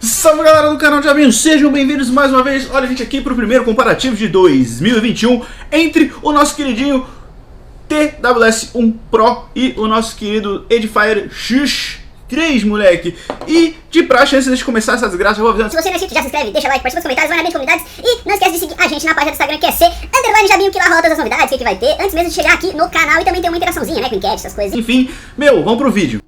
Salve galera do canal de Amigos, sejam bem-vindos mais uma vez. Olha a gente aqui para o primeiro comparativo de 2021 entre o nosso queridinho TWS1 Pro e o nosso querido Edifier X3, moleque. E de praxe, antes de começar essa desgraça, eu vou avisando. Se você não é inscrito, já se inscreve, deixa like, participa dos comentários, vai na mente de comunidades e não esquece de seguir a gente na página do Instagram que é _Jabinho, que lá rola todas as novidades, o que vai ter, antes mesmo de chegar aqui no canal, e também tem uma interaçãozinha, né, com enquete, essas coisas. Enfim, vamos pro vídeo.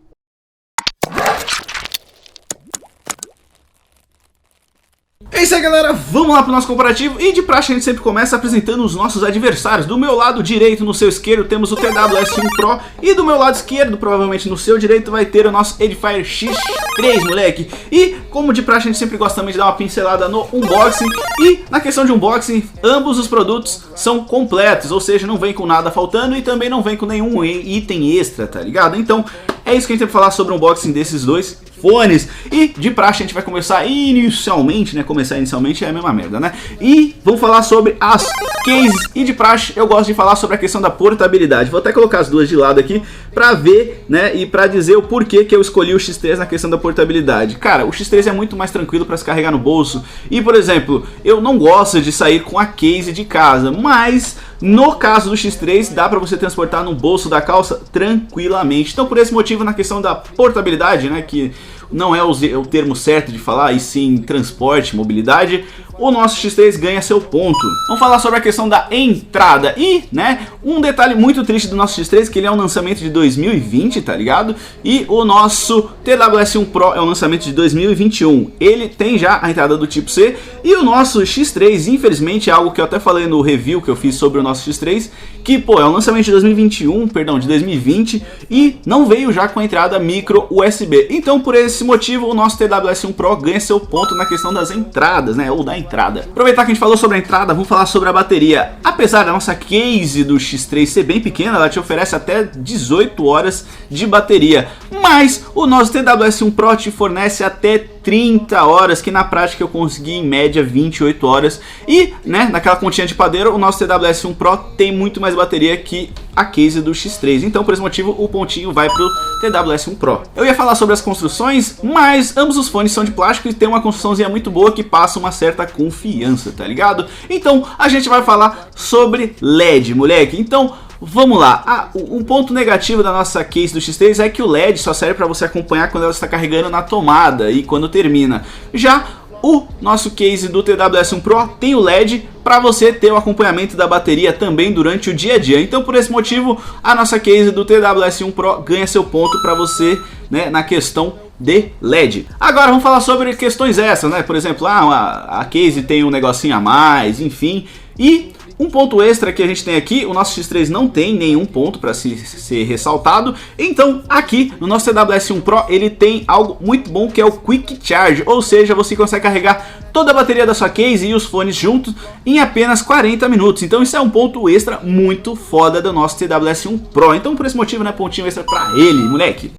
É isso aí, galera, vamos lá pro nosso comparativo. E de praxe a gente sempre começa apresentando os nossos adversários. Do meu lado direito, no seu esquerdo, temos o TWS1 Pro. E do meu lado esquerdo, provavelmente no seu direito, vai ter o nosso Edifier X3, moleque. E como de praxe a gente sempre gosta também de dar uma pincelada no unboxing. E na questão de unboxing, ambos os produtos são completos, ou seja, não vem com nada faltando e também não vem com nenhum item extra, tá ligado? Então é isso que a gente tem pra falar sobre o unboxing desses dois fones. E de praxe a gente vai começar inicialmente, né? Começar inicialmente é a mesma merda, né? E vamos falar sobre as cases. E de praxe eu gosto de falar sobre a questão da portabilidade. Vou até colocar as duas de lado aqui pra ver, né? E pra dizer o porquê que eu escolhi o X3 na questão da portabilidade. Cara, o X3 é muito mais tranquilo pra se carregar no bolso. E, por exemplo, eu não gosto de sair com a case de casa, mas no caso do X3 dá pra você transportar no bolso da calça tranquilamente. Então, por esse motivo, na questão da portabilidade, né, que não é o termo certo de falar, e sim transporte, mobilidade, o nosso X3 ganha seu ponto. Vamos falar sobre a questão da entrada. E, né, um detalhe muito triste do nosso X3, que ele é um lançamento de 2020, tá ligado? E o nosso TWS1 Pro é um lançamento de 2021. Ele tem já a entrada do tipo C. E o nosso X3, infelizmente, é algo que eu até falei no review que eu fiz sobre o nosso X3, que, pô, é um lançamento de 2021, perdão, de 2020, e não veio já com a entrada micro USB. Então, por esse motivo, o nosso TWS1 Pro ganha seu ponto na questão das entradas, né, ou da entrada. Aproveitar que a gente falou sobre a entrada, vamos falar sobre a bateria. Apesar da nossa case do X3 ser bem pequena, ela te oferece até 18 horas de bateria, mas o nosso TWS1 Pro te fornece até 30 horas, que na prática eu consegui em média 28 horas. E, né, naquela continha de padeiro, o nosso TWS1 Pro tem muito mais bateria que a case do X3. Então, por esse motivo, o pontinho vai pro TWS1 Pro. Eu ia falar sobre as construções, mas ambos os fones são de plástico e tem uma construçãozinha muito boa que passa uma certa confiança, tá ligado? Então, a gente vai falar sobre LED, moleque. Então, vamos lá. Um ponto negativo da nossa case do X3 é que o LED só serve para você acompanhar quando ela está carregando na tomada e quando termina. Já o nosso case do TWS1 Pro tem o LED para você ter o acompanhamento da bateria também durante o dia a dia. Então, por esse motivo, a nossa case do TWS1 Pro ganha seu ponto para você, né, na questão de LED. Agora vamos falar sobre questões essas, né? Por exemplo, a case tem um negocinho a mais, enfim. E um ponto extra que a gente tem aqui, o nosso X3 não tem nenhum ponto para ser ressaltado. Então aqui no nosso TWS1 Pro ele tem algo muito bom, que é o Quick Charge. Ou seja, você consegue carregar toda a bateria da sua case e os fones juntos em apenas 40 minutos. Então isso é um ponto extra muito foda do nosso TWS1 Pro. Então por esse motivo, né, pontinho extra para ele, moleque.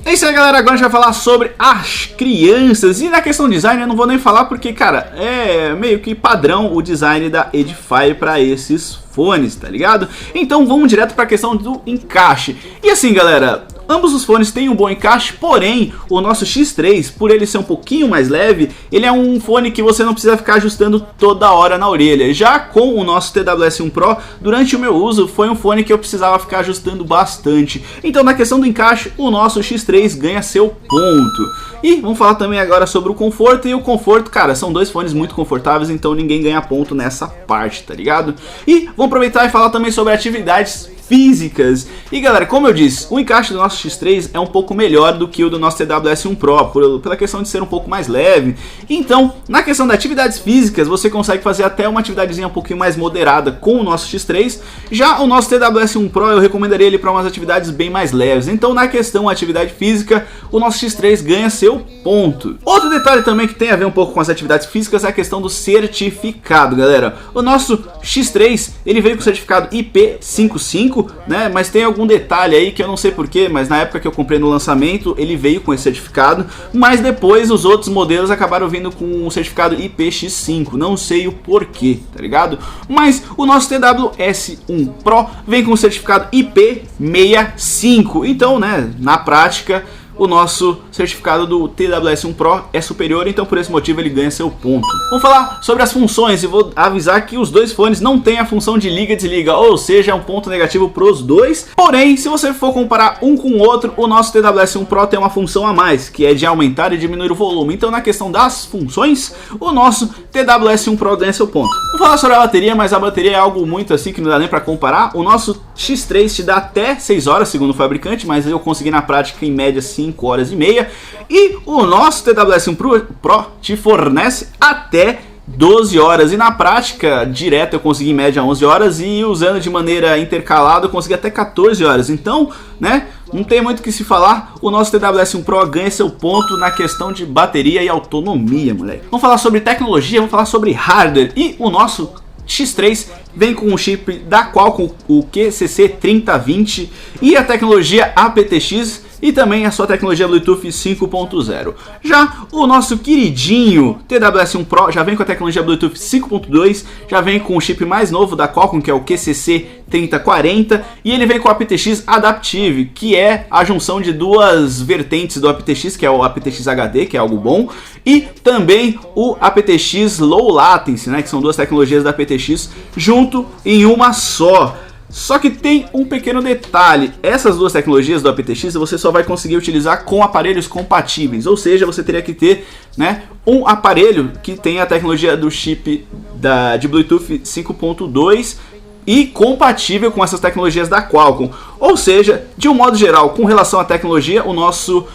É isso aí, galera, agora a gente vai falar sobre as crianças. E na questão de design eu não vou nem falar porque, cara, é meio que padrão o design da Edifier para esses fones, tá ligado? Então vamos direto para a questão do encaixe. E assim, galera, ambos os fones têm um bom encaixe, porém o nosso X3, por ele ser um pouquinho mais leve, ele é um fone que você não precisa ficar ajustando toda hora na orelha. Já com o nosso TWS1 Pro, durante o meu uso, foi um fone que eu precisava ficar ajustando bastante. Então na questão do encaixe, o nosso X3 ganha seu ponto. E vamos falar também agora sobre o conforto. E o conforto, cara, são dois fones muito confortáveis, então ninguém ganha ponto nessa parte, tá ligado? E vamos aproveitar e falar também sobre atividades físicas. E galera, como eu disse, o encaixe do nosso X3 é um pouco melhor do que o do nosso TWS1 Pro, pela questão de ser um pouco mais leve. Então, na questão de atividades físicas, você consegue fazer até uma atividadezinha um pouquinho mais moderada com o nosso X3. Já o nosso TWS1 Pro, eu recomendaria ele para umas atividades bem mais leves. Então, na questão atividade física, o nosso X3 ganha seu ponto. Outro detalhe também que tem a ver um pouco com as atividades físicas é a questão do certificado, galera. O nosso X3, ele veio com o certificado IP55, né? Mas tem algum detalhe aí que eu não sei porquê, mas na época que eu comprei no lançamento ele veio com esse certificado, mas depois os outros modelos acabaram vindo com o certificado IPX5, não sei o porquê, tá ligado? Mas o nosso TWS1 Pro vem com o certificado IP65, então, né, na prática o nosso certificado do TWS1 Pro é superior, então por esse motivo ele ganha seu ponto. Vamos falar sobre as funções e vou avisar que os dois fones não têm a função de liga e desliga, ou seja, é um ponto negativo para os dois. Porém, se você for comparar um com o outro, o nosso TWS1 Pro tem uma função a mais, que é de aumentar e diminuir o volume. Então na questão das funções, o nosso TWS1 Pro ganha seu ponto. Vou falar sobre a bateria, mas a bateria é algo muito assim que não dá nem para comparar. O nosso X3 te dá até 6 horas, segundo o fabricante, mas eu consegui na prática em média 5 horas e meia. E o nosso TWS1 Pro te fornece até 12 horas, e na prática direta eu consegui em média 11 horas, e usando de maneira intercalada eu consegui até 14 horas. Então, né, não tem muito o que se falar, o nosso TWS1 Pro ganha seu ponto na questão de bateria e autonomia, moleque. Vamos falar sobre tecnologia, vamos falar sobre hardware, e o nosso X3 vem com um chip da Qualcomm, o QCC3020, e a tecnologia aptX, e também a sua tecnologia Bluetooth 5.0. Já o nosso queridinho TWS1 Pro já vem com a tecnologia Bluetooth 5.2, já vem com o chip mais novo da Qualcomm, que é o QCC3040, e ele vem com o aptX Adaptive, que é a junção de duas vertentes do aptX, que é o aptX HD, que é algo bom, e também o aptX Low Latency, né, que são duas tecnologias da aptX junto em uma só. Só que tem um pequeno detalhe, essas duas tecnologias do aptX você só vai conseguir utilizar com aparelhos compatíveis, ou seja, você teria que ter, né, um aparelho que tenha a tecnologia do chip de Bluetooth 5.2 e compatível com essas tecnologias da Qualcomm. Ou seja, de um modo geral, com relação à tecnologia, o nosso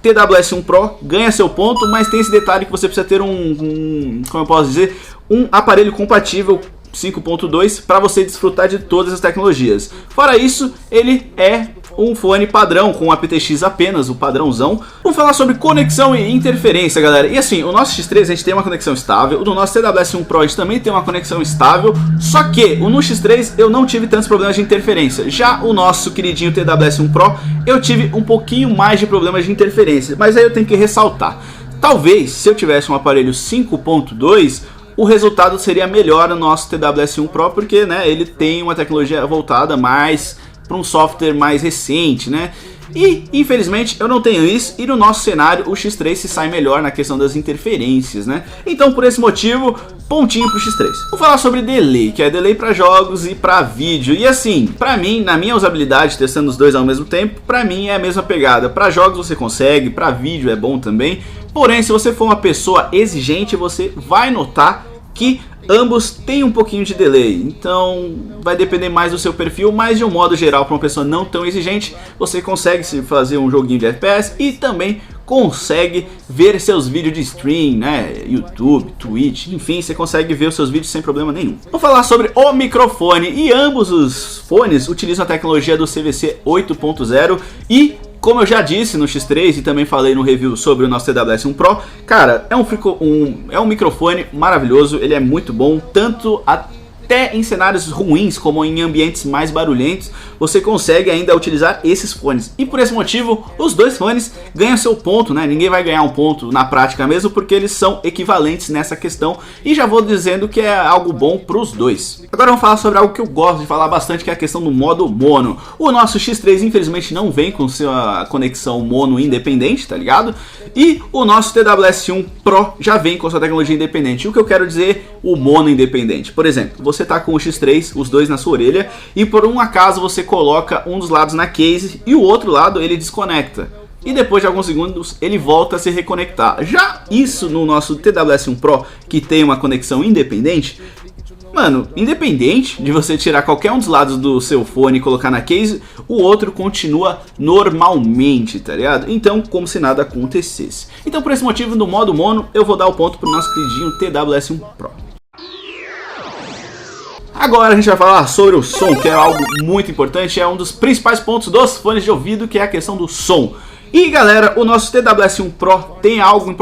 TWS1 Pro ganha seu ponto, mas tem esse detalhe que você precisa ter como eu posso dizer, um aparelho compatível 5.2 para você desfrutar de todas as tecnologias. Fora isso, ele é um fone padrão com aptX apenas, o padrãozão. Vamos falar sobre conexão e interferência, galera. E assim, o nosso X3 a gente tem uma conexão estável, o do nosso TWS1 Pro a gente também tem uma conexão estável, só que no X3 eu não tive tantos problemas de interferência. Já o nosso queridinho TWS1 Pro, eu tive um pouquinho mais de problemas de interferência, mas aí eu tenho que ressaltar. Talvez, se eu tivesse um aparelho 5.2, o resultado seria melhor no nosso TWS1 Pro, porque, né, ele tem uma tecnologia voltada mais para um software mais recente, né? E infelizmente eu não tenho isso, e no nosso cenário o X3 se sai melhor na questão das interferências, né? Então por esse motivo, pontinho pro X3. Vou falar sobre delay, que é delay para jogos e para vídeo. E assim, para mim, na minha usabilidade, testando os dois ao mesmo tempo, para mim é a mesma pegada. Para jogos você consegue, para vídeo é bom também. Porém, se você for uma pessoa exigente, você vai notar que ambos têm um pouquinho de delay, então vai depender mais do seu perfil, mas de um modo geral, para uma pessoa não tão exigente, você consegue fazer um joguinho de FPS e também consegue ver seus vídeos de stream, né, YouTube, Twitch, enfim, você consegue ver os seus vídeos sem problema nenhum. Vou falar sobre o microfone, e ambos os fones utilizam a tecnologia do CVC 8.0 e, como eu já disse no X3 e também falei no review sobre o nosso TWS1 Pro, cara, é um microfone maravilhoso, ele é muito bom, tanto até em cenários ruins como em ambientes mais barulhentos, você consegue ainda utilizar esses fones. E por esse motivo, os dois fones ganham seu ponto, né? Ninguém vai ganhar um ponto na prática mesmo, porque eles são equivalentes nessa questão. E já vou dizendo que é algo bom para os dois. Agora vamos falar sobre algo que eu gosto de falar bastante, que é a questão do modo mono. O nosso X3 infelizmente não vem com sua conexão mono independente, tá ligado? E o nosso TWS1 Pro já vem com sua tecnologia independente. O que eu quero dizer, o mono independente. Por exemplo, você tá com o X3, os dois na sua orelha, e por um acaso você coloca um dos lados na case e o outro lado ele desconecta. E depois de alguns segundos ele volta a se reconectar. Já isso no nosso TWS1 Pro, que tem uma conexão independente, mano, independente de você tirar qualquer um dos lados do seu fone e colocar na case, o outro continua normalmente, tá ligado? Então, como se nada acontecesse. Então, por esse motivo, no modo mono, eu vou dar o ponto pro nosso queridinho TWS1 Pro. Agora a gente vai falar sobre o som, que é algo muito importante, é um dos principais pontos dos fones de ouvido, que é a questão do som. E galera, o nosso TWS1 Pro tem algo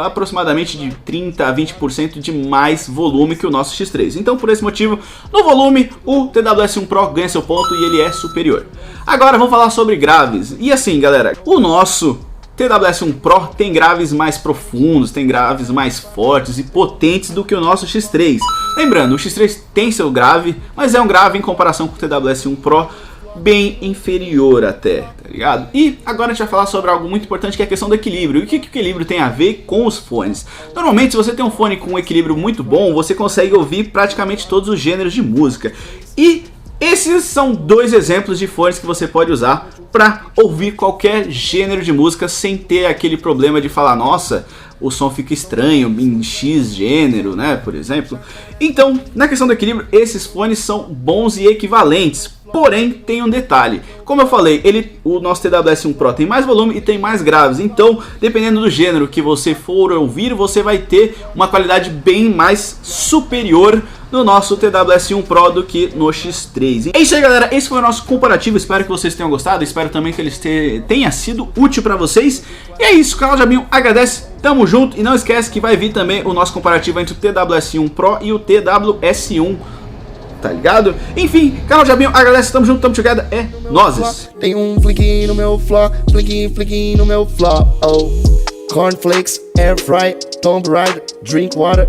aproximadamente de 30 a 20% de mais volume que o nosso X3. Então por esse motivo, no volume, o TWS1 Pro ganha seu ponto e ele é superior. Agora vamos falar sobre graves. E assim galera, o nosso TWS1 Pro tem graves mais profundos, tem graves mais fortes e potentes do que o nosso X3. Lembrando, o X3 tem seu grave, mas é um grave em comparação com o TWS1 Pro bem inferior até, tá ligado? E agora a gente vai falar sobre algo muito importante, que é a questão do equilíbrio. E o que o equilíbrio tem a ver com os fones? Normalmente, se você tem um fone com um equilíbrio muito bom, você consegue ouvir praticamente todos os gêneros de música. E esses são dois exemplos de fones que você pode usar para ouvir qualquer gênero de música sem ter aquele problema de falar, nossa, o som fica estranho em X gênero, né, por exemplo. Então, na questão do equilíbrio, esses fones são bons e equivalentes. Porém, tem um detalhe. Como eu falei, o nosso TWS1 Pro tem mais volume e tem mais graves. Então, dependendo do gênero que você for ouvir, você vai ter uma qualidade bem mais superior no nosso TWS1 Pro do que no X3. É isso aí, galera. Esse foi o nosso comparativo. Espero que vocês tenham gostado. Espero também que ele tenha sido útil para vocês. E é isso. O canal Jabinho agradece. Tamo junto. E não esquece que vai vir também o nosso comparativo entre o TWS1 Pro e o TWS1. Tá ligado? Enfim, canal Jabinho agradece. Tamo junto, tamo together. É nozes. Tem flick no meu flop, flick no meu flop. Oh, cornflakes, air fry, Tomb Raider, drink water.